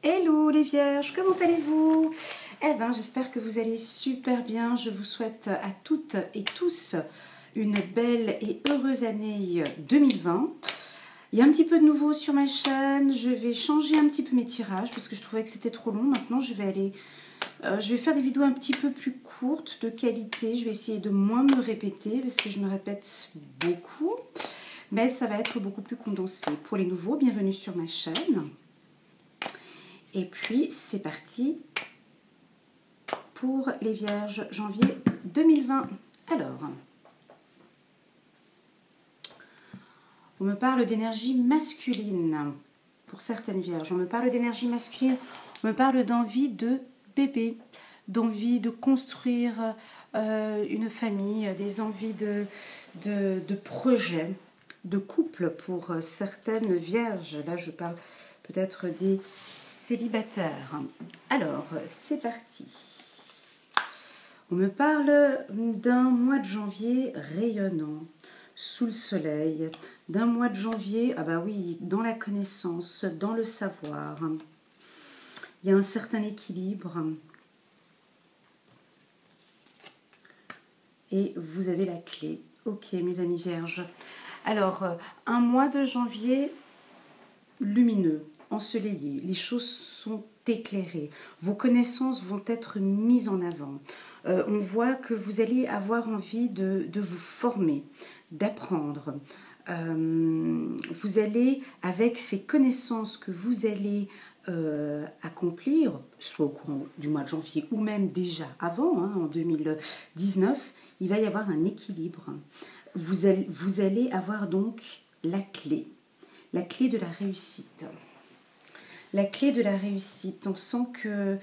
Hello les vierges, comment allez-vous? Eh bien, j'espère que vous allez super bien. Je vous souhaite à toutes et tous une belle et heureuse année 2020. Il y a un petit peu de nouveau sur ma chaîne. Je vais changer un petit peu mes tirages parce que je trouvais que c'était trop long. Maintenant, je vais faire des vidéos un petit peu plus courtes, de qualité. Je vais essayer de moins me répéter parce que je me répète beaucoup. Mais ça va être beaucoup plus condensé. Pour les nouveaux, bienvenue sur ma chaîne. Et puis, c'est parti pour les Vierges, janvier 2020. Alors, on me parle d'énergie masculine pour certaines Vierges. On me parle d'énergie masculine, on me parle d'envie de bébé, d'envie de construire une famille, des envies de projet, de couple pour certaines Vierges. Là, je parle peut-être des célibataires. Alors, c'est parti. On me parle d'un mois de janvier rayonnant, sous le soleil, d'un mois de janvier, ah bah oui, dans la connaissance, dans le savoir. Il y a un certain équilibre. Et vous avez la clé. Ok, mes amis vierges. Alors, un mois de janvier lumineux, ensoleillé. Les choses sont éclairées. Vos connaissances vont être mises en avant. On voit que vous allez avoir envie de vous former, d'apprendre. Vous allez, avec ces connaissances que vous allez accomplir, soit au courant du mois de janvier ou même déjà avant, en 2019, il va y avoir un équilibre. Vous allez avoir donc la clé de la réussite. La clé de la réussite, on sent que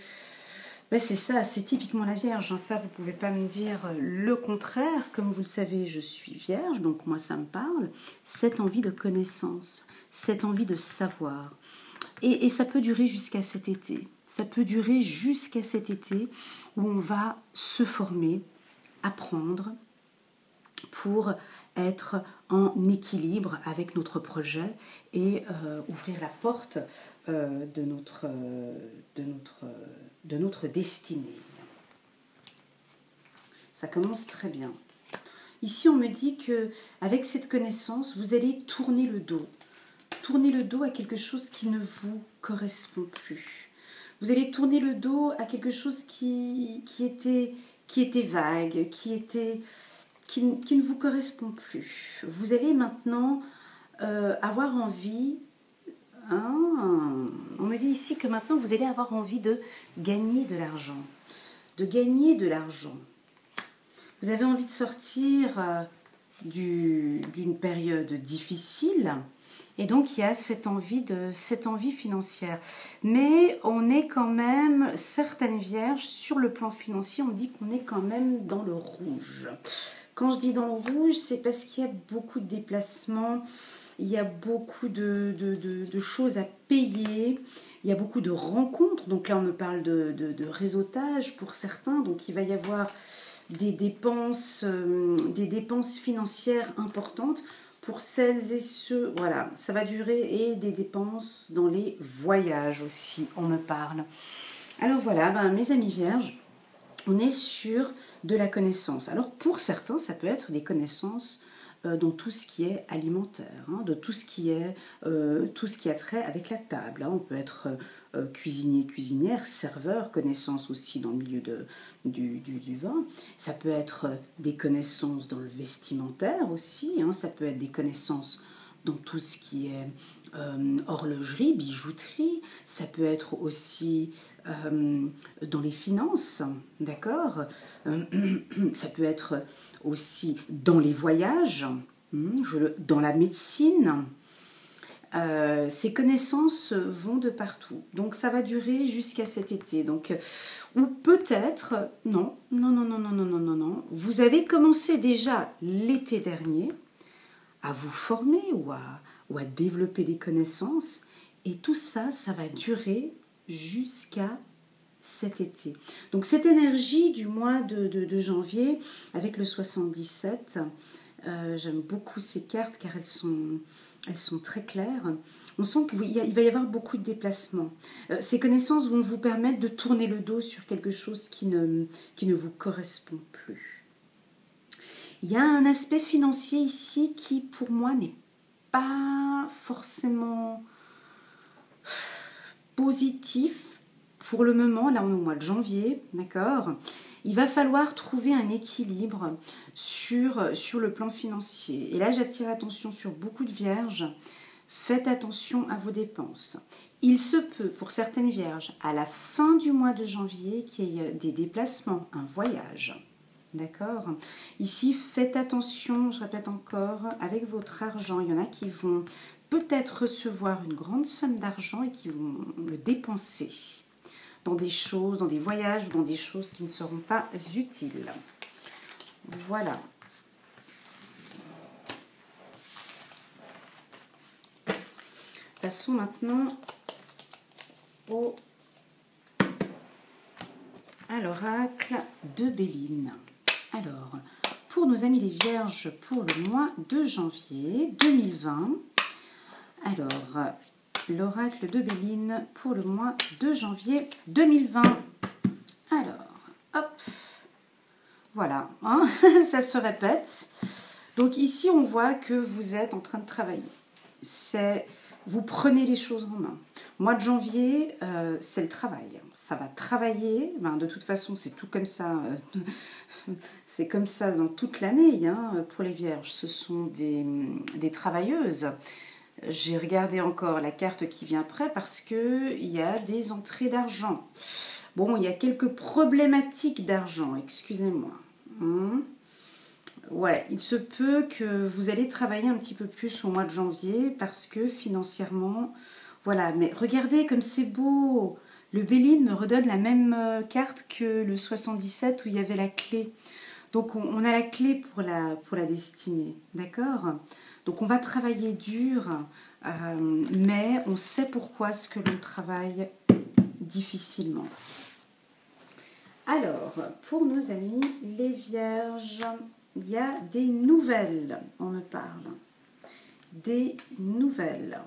c'est ça, c'est typiquement la Vierge. Ça, vous ne pouvez pas me dire le contraire. Comme vous le savez, je suis Vierge, donc moi, ça me parle. Cette envie de connaissance, cette envie de savoir. Et ça peut durer jusqu'à cet été. Ça peut durer jusqu'à cet été où on va se former, apprendre pour être en équilibre avec notre projet et ouvrir la porte de notre destinée. Ça commence très bien. Ici, on me dit que avec cette connaissance, vous allez tourner le dos. Tourner le dos à quelque chose qui ne vous correspond plus. Vous allez tourner le dos à quelque chose qui était vague, qui ne vous correspond plus. Vous allez maintenant avoir envie, on me dit ici que maintenant vous allez avoir envie de gagner de l'argent. De gagner de l'argent. Vous avez envie de sortir d'une période difficile. Et donc, il y a cette envie financière. Mais on est quand même, certaines vierges, sur le plan financier, on dit qu'on est quand même dans le rouge. Quand je dis dans le rouge, c'est parce qu'il y a beaucoup de déplacements, il y a beaucoup de choses à payer, il y a beaucoup de rencontres. Donc là, on me parle de réseautage pour certains. Donc, il va y avoir des dépenses financières importantes. Pour celles et ceux, voilà, ça va durer, et des dépenses dans les voyages aussi, on me parle. Alors voilà, mes amis vierges, on est sur de la connaissance. Alors pour certains, ça peut être des connaissances dans tout ce qui est alimentaire, de tout ce qui a trait avec la table. On peut être cuisinier, cuisinière, serveur, connaissances aussi dans le milieu du vin. Ça peut être des connaissances dans le vestimentaire aussi, ça peut être des connaissances dans tout ce qui est horlogerie, bijouterie, ça peut être aussi dans les finances, d'accord, ça peut être aussi dans les voyages, dans la médecine. Ces connaissances vont de partout, donc ça va durer jusqu'à cet été. Donc, ou peut-être non, vous avez commencé déjà l'été dernier à vous former ou à développer des connaissances, et tout ça, ça va durer jusqu'à cet été. Donc cette énergie du mois de janvier avec le 77, j'aime beaucoup ces cartes car elles sont très claires. On sent qu'il va y avoir beaucoup de déplacements. Ces connaissances vont vous permettre de tourner le dos sur quelque chose qui ne vous correspond plus. Il y a un aspect financier ici qui, pour moi, n'est pas forcément positif pour le moment. Là, on est au mois de janvier, d'accord ? Il va falloir trouver un équilibre sur le plan financier. Et là, j'attire l'attention sur beaucoup de vierges. Faites attention à vos dépenses. Il se peut, pour certaines vierges, à la fin du mois de janvier, qu'il y ait des déplacements, un voyage. D'accord ? Ici, faites attention, je répète encore, avec votre argent. Il y en a qui vont peut-être recevoir une grande somme d'argent et qui vont le dépenser dans des choses, dans des voyages ou dans des choses qui ne seront pas utiles. Voilà. Passons maintenant à l'oracle de Béline. Alors, pour nos amis les vierges, pour le mois de janvier 2020, alors, l'oracle de Béline pour le mois de janvier 2020. Alors, hop, voilà, hein, ça se répète. Donc ici, on voit que vous êtes en train de travailler. Vous prenez les choses en main. Mois de janvier, c'est le travail. Ça va travailler. Ben, de toute façon, c'est tout comme ça. C'est comme ça dans toute l'année. Hein, pour les vierges, ce sont des travailleuses. J'ai regardé encore la carte qui vient après parce qu'il y a des entrées d'argent. Bon, il y a quelques problématiques d'argent, excusez-moi. Ouais, il se peut que vous allez travailler un petit peu plus au mois de janvier parce que financièrement, voilà. Mais regardez comme c'est beau. Le Béline me redonne la même carte que le 77 où il y avait la clé. Donc on a la clé pour la destinée, d'accord ? Donc on va travailler dur, mais on sait pourquoi ce que l'on travaille difficilement. Alors, pour nos amis les vierges, il y a des nouvelles, on me parle. Des nouvelles,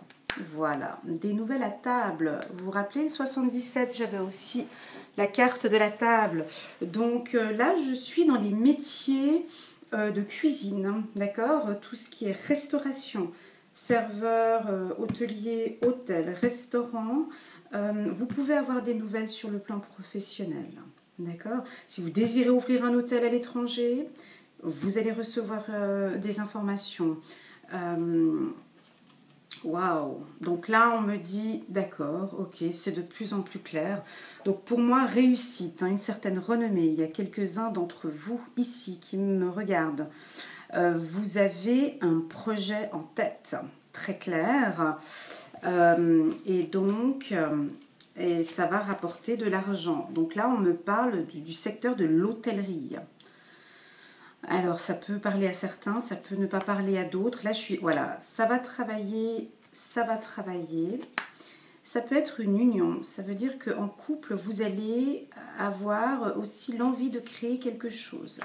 voilà, des nouvelles à table. Vous vous rappelez, le 77, j'avais aussi la carte de la table. Donc là, je suis dans les métiers de cuisine, d'accord ? Tout ce qui est restauration, serveur, hôtelier, hôtel, restaurant. Vous pouvez avoir des nouvelles sur le plan professionnel, d'accord ? Si vous désirez ouvrir un hôtel à l'étranger, vous allez recevoir des informations. Waouh! Donc là, on me dit, d'accord, ok, c'est de plus en plus clair. Donc pour moi, réussite, hein, une certaine renommée. Il y a quelques-uns d'entre vous ici qui me regardent. Vous avez un projet en tête, très clair. Et donc, et ça va rapporter de l'argent. Donc là, on me parle du secteur de l'hôtellerie. Alors, ça peut parler à certains, ça peut ne pas parler à d'autres. Là, voilà, ça va travailler, ça va travailler. Ça peut être une union. Ça veut dire qu'en couple, vous allez avoir aussi l'envie de créer quelque chose.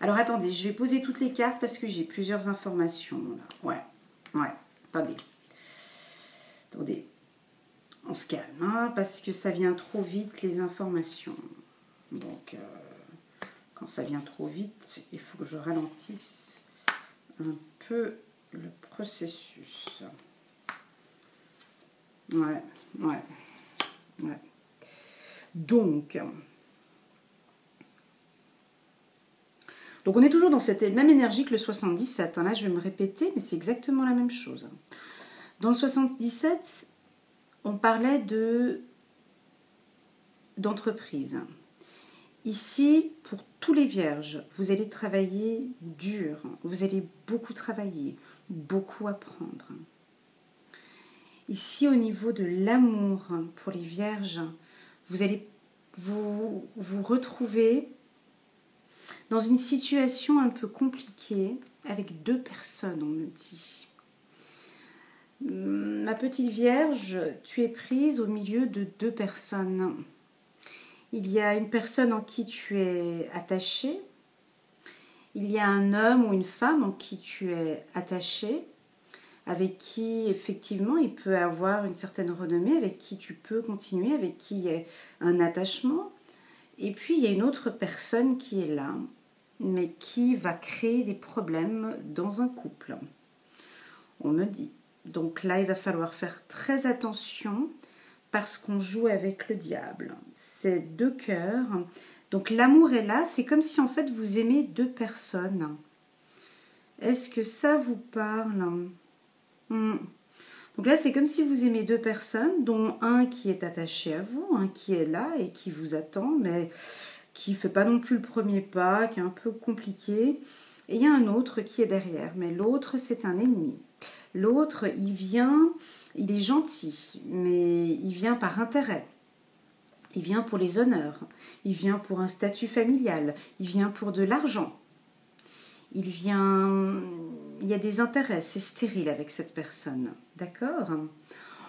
Alors, attendez, je vais poser toutes les cartes parce que j'ai plusieurs informations. Là. Ouais, attendez. On se calme, hein, parce que ça vient trop vite, les informations. Donc... quand ça vient trop vite, il faut que je ralentisse un peu le processus. Ouais. Donc on est toujours dans cette même énergie que le 77. Hein. Là, je vais me répéter, mais c'est exactement la même chose. Dans le 77, on parlait d'entreprise. Ici, pour tous les vierges, vous allez travailler dur, vous allez beaucoup travailler, beaucoup apprendre. Ici, au niveau de l'amour pour les vierges, vous allez vous retrouver dans une situation un peu compliquée avec 2 personnes, on me dit. Ma petite vierge, tu es prise au milieu de 2 personnes. Il y a une personne en qui tu es attaché. Il y a un homme ou une femme en qui tu es attaché. avec qui effectivement il peut avoir une certaine renommée, avec qui tu peux continuer, avec qui il y a un attachement. Et puis il y a une autre personne qui est là, mais qui va créer des problèmes dans un couple. On me dit. Donc là, il va falloir faire très attention parce qu'on joue avec le diable. C'est deux cœurs. Donc l'amour est là, c'est comme si en fait vous aimez deux personnes. Est-ce que ça vous parle? Donc là, c'est comme si vous aimez deux personnes, dont un qui est attaché à vous, un qui est là et qui vous attend, mais qui ne fait pas non plus le premier pas, qui est un peu compliqué. Et il y a un autre qui est derrière, mais l'autre, c'est un ennemi. L'autre, il vient, il est gentil, mais il vient par intérêt. Il vient pour les honneurs, il vient pour un statut familial, il vient pour de l'argent. Il y a des intérêts, c'est stérile avec cette personne, d'accord?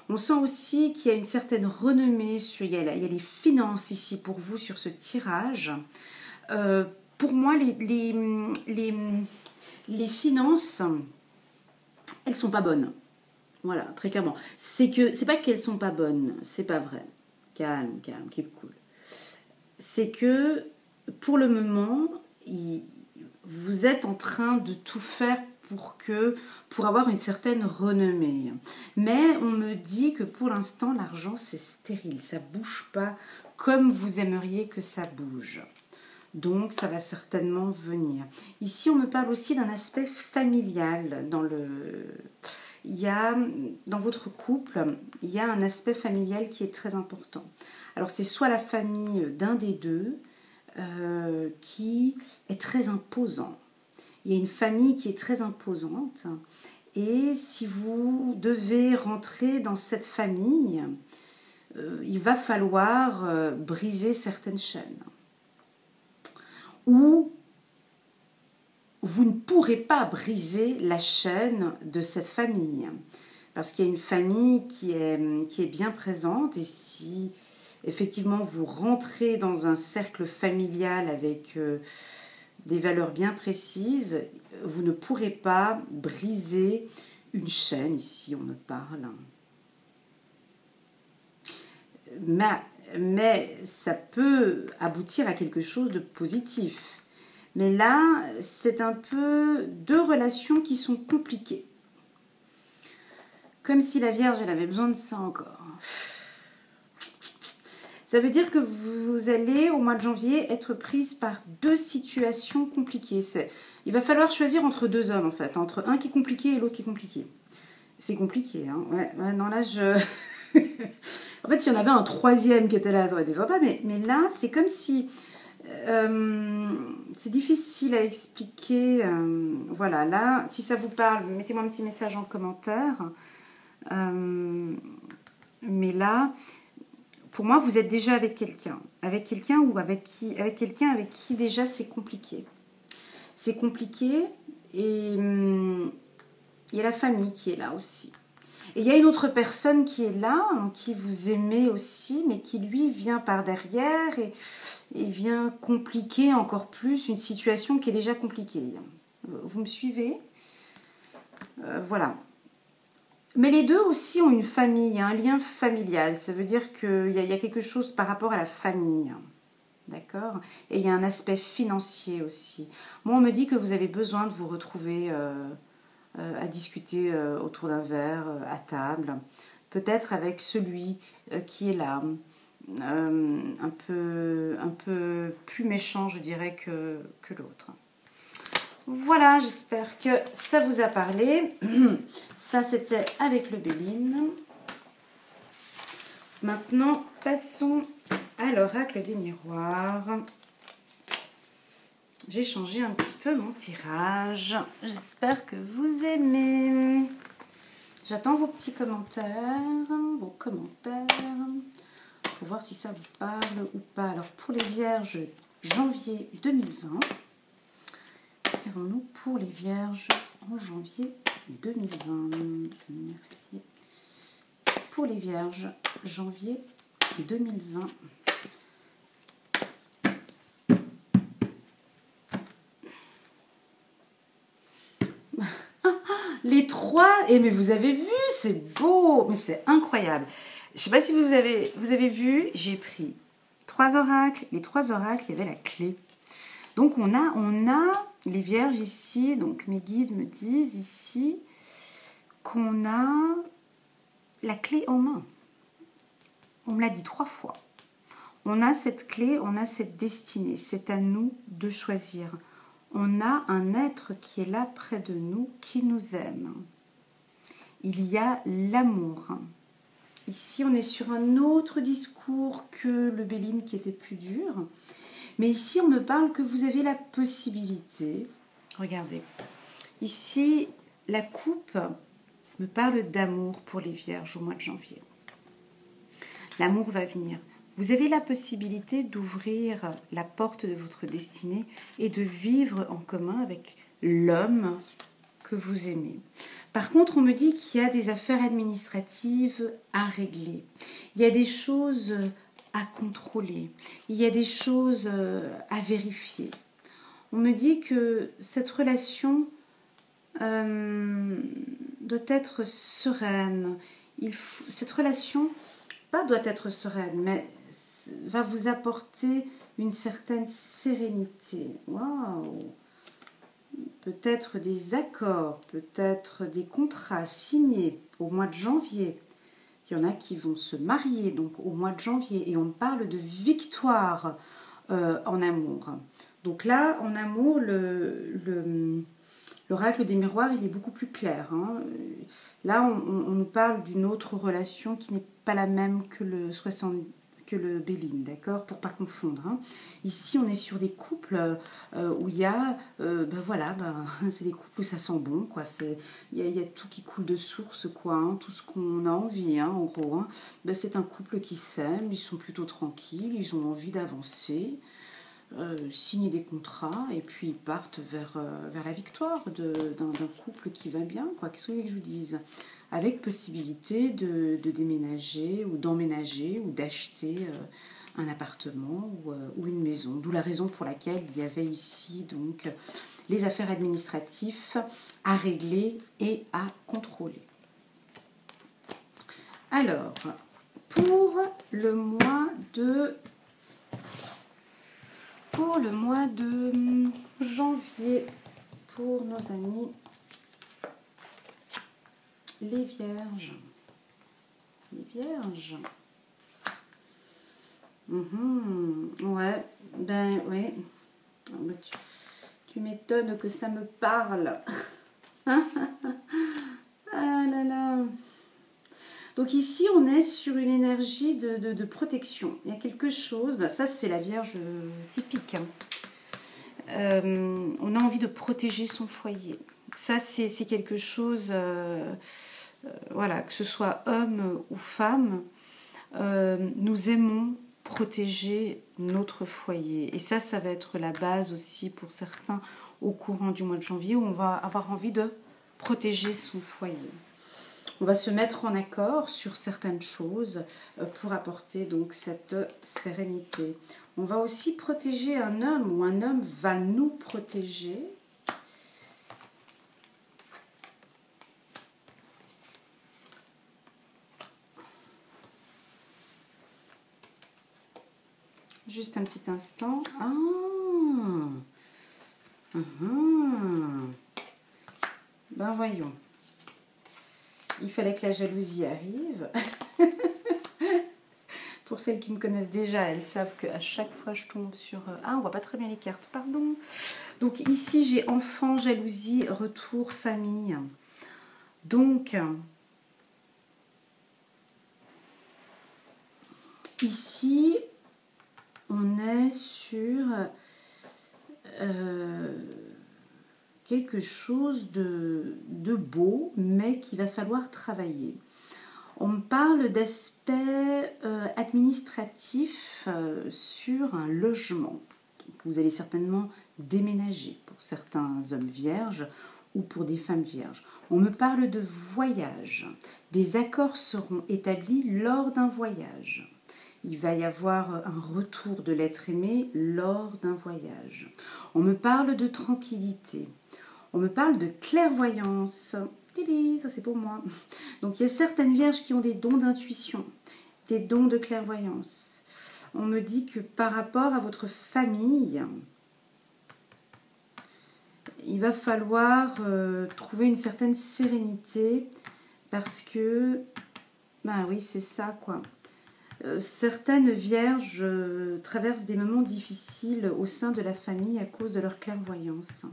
On sent aussi qu'il y a une certaine renommée, il y a les finances ici pour vous sur ce tirage. Pour moi, les finances, elles sont pas bonnes. Voilà, très clairement. C'est pas qu'elles sont pas bonnes, c'est pas vrai. Calme, keep cool. C'est que pour le moment, vous êtes en train de tout faire pour avoir une certaine renommée. Mais on me dit que pour l'instant, l'argent, c'est stérile. Ça ne bouge pas comme vous aimeriez que ça bouge. Donc, ça va certainement venir. Ici, on me parle aussi d'un aspect familial. Dans votre couple, il y a un aspect familial qui est très important. Alors, c'est soit la famille d'un des deux, qui est très imposant. Il y a une famille qui est très imposante et si vous devez rentrer dans cette famille, il va falloir briser certaines chaînes. Ou vous ne pourrez pas briser la chaîne de cette famille parce qu'il y a une famille qui est bien présente et si effectivement vous rentrez dans un cercle familial avec des valeurs bien précises, vous ne pourrez pas briser une chaîne, ici on me parle. Mais ça peut aboutir à quelque chose de positif. Mais là, c'est un peu deux relations qui sont compliquées. Comme si la Vierge, elle avait besoin de ça encore. Ça veut dire que vous allez, au mois de janvier, être prise par deux situations compliquées. Il va falloir choisir entre deux hommes, en fait. Entre un qui est compliqué et l'autre qui est compliqué. C'est compliqué, hein. Ouais, non, là, en fait, s'il y en avait un troisième qui était là, ça aurait été sympa. Mais là, c'est comme si... c'est difficile à expliquer. Voilà, là, si ça vous parle, mettez-moi un petit message en commentaire. Mais là... Pour moi, vous êtes déjà avec quelqu'un ou avec quelqu'un avec qui déjà c'est compliqué. C'est compliqué et il y a la famille qui est là aussi. Et il y a une autre personne qui est là, qui vous aimez aussi, mais qui lui vient par derrière et vient compliquer encore plus une situation qui est déjà compliquée. Vous me suivez? Voilà. Mais les deux aussi ont une famille, un lien familial. Ça veut dire qu'il y a quelque chose par rapport à la famille. D'accord? Et il y a un aspect financier aussi. Moi, on me dit que vous avez besoin de vous retrouver à discuter autour d'un verre, à table. Peut-être avec celui qui est là. Un peu plus méchant, je dirais, que l'autre. Voilà, j'espère que ça vous a parlé. Ça, c'était avec le Béline. Maintenant, passons à l'oracle des miroirs. J'ai changé un petit peu mon tirage. J'espère que vous aimez. J'attends vos petits commentaires, pour voir si ça vous parle ou pas. Alors, pour les Vierges, janvier 2020. Qu'avons-nous pour les Vierges en janvier 2020? Merci. Pour les Vierges, janvier 2020. Les 3. Et mais vous avez vu, c'est beau, mais c'est incroyable. Je ne sais pas si vous avez vu, j'ai pris 3 oracles. Les 3 oracles, il y avait la clé. Donc on a les vierges ici, donc mes guides me disent ici qu'on a la clé en main. On me l'a dit 3 fois. On a cette clé, on a cette destinée. C'est à nous de choisir. On a un être qui est là près de nous, qui nous aime. Il y a l'amour. Ici, on est sur un autre discours que le Béline qui était plus dur. Mais ici, on me parle que vous avez la possibilité. Regardez. Ici, la coupe me parle d'amour pour les vierges au mois de janvier. L'amour va venir. Vous avez la possibilité d'ouvrir la porte de votre destinée et de vivre en commun avec l'homme que vous aimez. Par contre, on me dit qu'il y a des affaires administratives à régler. Il y a des choses à contrôler. Il y a des choses à vérifier. On me dit que cette relation doit être sereine. Cette relation, pas doit être sereine, mais va vous apporter une certaine sérénité. Waouh! Peut-être des accords, peut-être des contrats signés au mois de janvier. Il y en a qui vont se marier donc au mois de janvier et on parle de victoire en amour. Donc là, en amour, l'oracle des miroirs, il est beaucoup plus clair. Hein. Là, on nous parle d'une autre relation qui n'est pas la même que le Béline, d'accord, pour pas confondre. Hein. Ici, on est sur des couples où il y a, c'est des couples où ça sent bon, quoi. Il y a tout qui coule de source, quoi. Hein, tout ce qu'on a envie, hein, en gros. Hein. C'est un couple qui s'aime, ils sont plutôt tranquilles, ils ont envie d'avancer, signer des contrats et puis ils partent vers la victoire d'un couple qui va bien, quoi. Qu'est-ce que vous voulez que je vous dise ? Avec possibilité de déménager ou d'emménager ou d'acheter un appartement ou une maison. D'où la raison pour laquelle il y avait ici donc les affaires administratives à régler et à contrôler. Alors, pour le mois de janvier, pour nos amis les vierges. Les vierges. Ouais, ben ouais. Tu m'étonnes que ça me parle. Ah là là. Donc ici, on est sur une énergie de protection. Il y a quelque chose, ben ça c'est la Vierge typique. Hein. On a envie de protéger son foyer. Ça, c'est quelque chose... voilà, que ce soit homme ou femme, nous aimons protéger notre foyer. Et ça va être la base aussi pour certains au courant du mois de janvier où on va avoir envie de protéger son foyer. On va se mettre en accord sur certaines choses pour apporter donc cette sérénité. On va aussi protéger un homme ou un homme va nous protéger. Juste un petit instant. Ben voyons. Il fallait que la jalousie arrive. Pour celles qui me connaissent déjà, elles savent qu'à chaque fois je tombe sur... on voit pas très bien les cartes, pardon. Donc ici j'ai enfant, jalousie, retour, famille. Donc... ici... on est sur quelque chose de beau, mais qu'il va falloir travailler. On me parle d'aspects administratifs sur un logement. Donc, vous allez certainement déménager pour certains hommes vierges ou pour des femmes vierges. On me parle de voyage. Des accords seront établis lors d'un voyage. Il va y avoir un retour de l'être aimé lors d'un voyage. On me parle de tranquillité. On me parle de clairvoyance. Tili, ça c'est pour moi. Donc il y a certaines vierges qui ont des dons d'intuition, des dons de clairvoyance. On me dit que par rapport à votre famille, il va falloir trouver une certaine sérénité parce que, bah oui, c'est ça quoi. Certaines vierges traversent des moments difficiles au sein de la famille à cause de leur clairvoyance.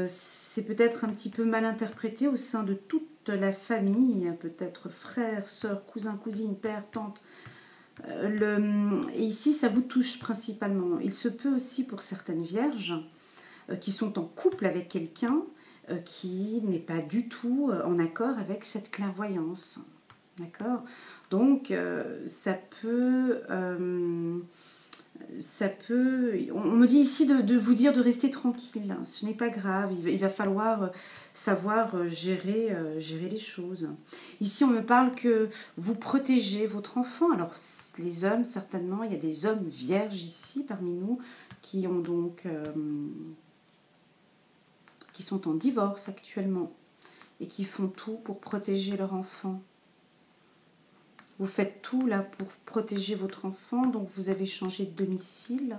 C'est peut-être un petit peu mal interprété au sein de toute la famille, peut-être frères, sœurs, cousins, cousines, père, tante. Et ici, ça vous touche principalement. Il se peut aussi pour certaines vierges qui sont en couple avec quelqu'un qui n'est pas du tout en accord avec cette clairvoyance. D'accord ? Donc, ça peut... on me dit ici de vous dire de rester tranquille. Ce n'est pas grave. Il va falloir savoir gérer les choses. Ici, on me parle que vous protégez votre enfant. Alors, les hommes, certainement, il y a des hommes vierges ici parmi nous qui ont donc... qui sont en divorce actuellement et qui font tout pour protéger leur enfant. Vous faites tout là pour protéger votre enfant, donc vous avez changé de domicile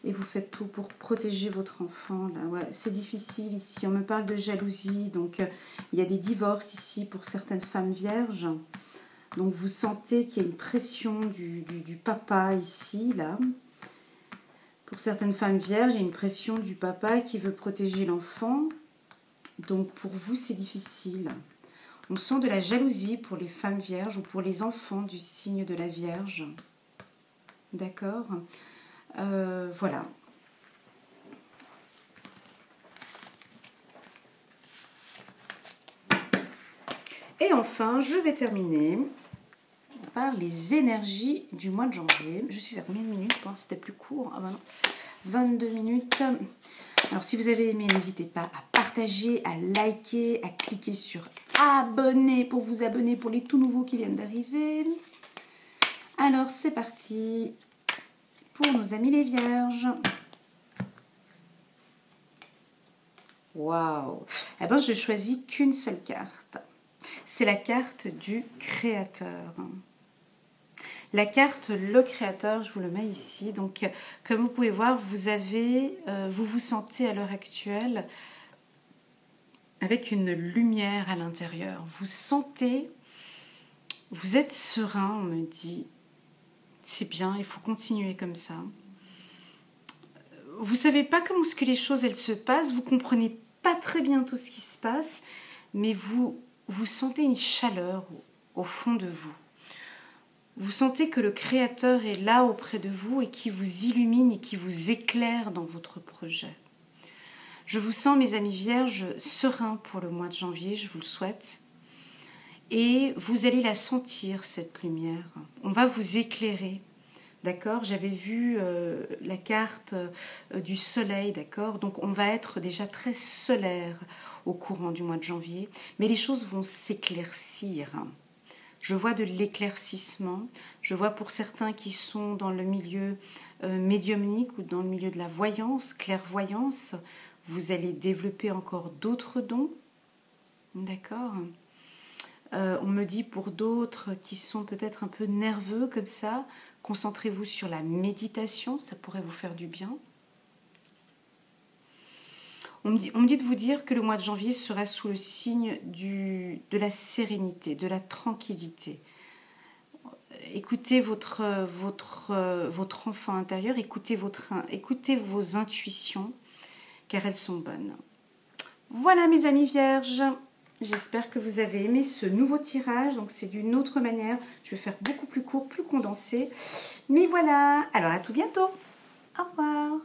et vous faites tout pour protéger votre enfant. Là. Ouais, c'est difficile ici, on me parle de jalousie, donc il y a des divorces ici pour certaines femmes vierges. Donc vous sentez qu'il y a une pression du papa ici, là. Pour certaines femmes vierges, il y a une pression du papa qui veut protéger l'enfant. Donc pour vous, c'est difficile. On sent de la jalousie pour les femmes vierges ou pour les enfants du signe de la Vierge. D'accord ? Voilà. Et enfin, je vais terminer par les énergies du mois de janvier. Je suis à combien de minutes ? C'était plus court. Ah ben non. 22 minutes. Alors, si vous avez aimé, n'hésitez pas à partager, à liker, à cliquer sur abonner pour vous abonner pour les tout nouveaux qui viennent d'arriver. Alors, c'est parti pour nos amis les vierges. Waouh! Eh bien, je choisis qu'une seule carte. C'est la carte du créateur. La carte le créateur, je vous le mets ici. Donc, comme vous pouvez voir, vous vous sentez à l'heure actuelle avec une lumière à l'intérieur. Vous sentez, vous êtes serein, on me dit. C'est bien, il faut continuer comme ça. Vous savez pas comment ce que les choses elles se passent, vous comprenez pas très bien tout ce qui se passe, mais vous sentez une chaleur au fond de vous. Vous sentez que le Créateur est là auprès de vous et qui vous illumine et qui vous éclaire dans votre projet. Je vous sens, mes amis vierges, sereins pour le mois de janvier, je vous le souhaite. Et vous allez la sentir, cette lumière. On va vous éclairer, d'accord ? J'avais vu la carte du soleil, d'accord ? Donc on va être déjà très solaire au courant du mois de janvier, mais les choses vont s'éclaircir. Je vois de l'éclaircissement, je vois pour certains qui sont dans le milieu médiumnique ou dans le milieu de la voyance, clairvoyance, vous allez développer encore d'autres dons, d'accord ? On me dit pour d'autres qui sont peut-être un peu nerveux comme ça, concentrez-vous sur la méditation, ça pourrait vous faire du bien. On me dit de vous dire que le mois de janvier sera sous le signe de la sérénité, de la tranquillité. Écoutez votre enfant intérieur, écoutez vos intuitions, car elles sont bonnes. Voilà mes amis vierges, j'espère que vous avez aimé ce nouveau tirage. Donc c'est d'une autre manière, je vais faire beaucoup plus court, plus condensé. Mais voilà, alors à tout bientôt. Au revoir.